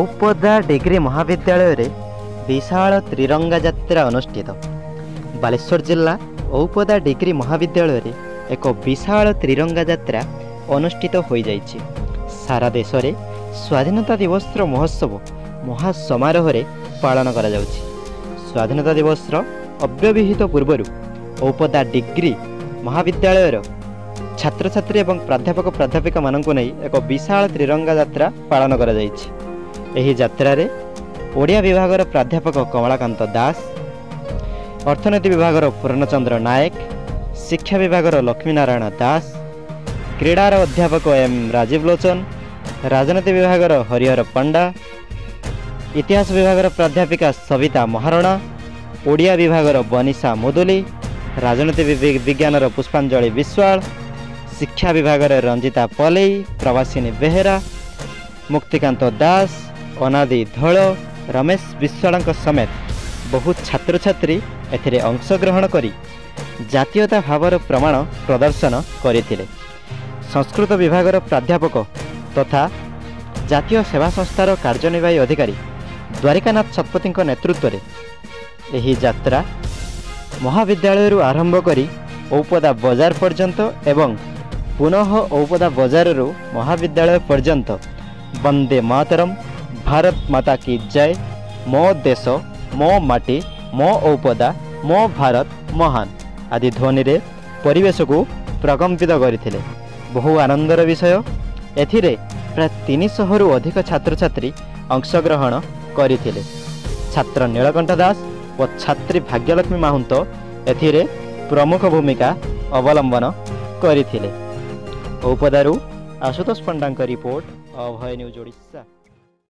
Aupada degree महाविद्यालय रे विशाल त्रिरंगा यात्रा अनुष्ठित। बालेश्वर जिला औपदा डिग्री महाविद्यालय रे एक विशाल त्रिरंगा यात्रा अनुष्ठित हो जाइछि। सारा देश रे स्वाधीनता दिवस महोत्सव महासमारोह रे पालन करा जाउछि। स्वाधीनता दिवस अव्यवहित पूर्व औपदा डिग्री महाविद्यालय छात्र छात्री एवं प्राध्यापक प्राध्यापिका मानकु नै एक विशाल त्रिरंगा यात्रा पालन करा जाइछि। एही यात्रा रे ओडिया विभागर प्राध्यापक कमलाकांत दास, अर्थनीति विभागर पूर्णचंद्र नायक, शिक्षा विभागर लक्ष्मीनारायण दास, क्रीडार अध्यापक एम राजीव लोचन, राजनीति विभागर हरिहर पंडा, इतिहास विभागर प्राध्यापिका सविता महारणा, ओडिया विभागर बनिशा मुदुली, राजनीति विज्ञान पुष्पांजलि विश्वाल, शिक्षा विभाग रंजिता पलई, प्रवासिनी बेहेरा, मुक्तिकांत दास, अनादि धल, रमेश विश्वाल समेत बहुत छात्र छात्री एथिरे अंशग्रहण करी जातीयता भावर प्रमाण प्रदर्शन करथिले। संस्कृत विभागर प्राध्यापक तथा जातीय सेवा संस्थार कार्यनिर्वाही अधिकारी द्वारिकानाथ शतपथी नेतृत्व में एही यात्रा महाविद्यालय आरंभ करी औपदा बजार पर्यंत एवं पुनः औपदा बजार महाविद्यालय पर्यंत वंदे मातरम, भारत माता की जय, मो देश मो माटी, मो औपदा, मो भारत महान आदि ध्वनि रे परिवेश को प्रकम्पित करथिले। बहु आनंदर विषय। एथिरे प्राय 300 रु अधिक छात्र छात्री अंशग्रहण करथिले। छात्र नीलकंठ दास और छात्री भाग्यलक्ष्मी माहुंत एथिरे प्रमुख भूमिका अवलंबन करथिले। औपदारू आशुतोष पंडा रिपोर्ट, अभय न्यूज ओडिशा।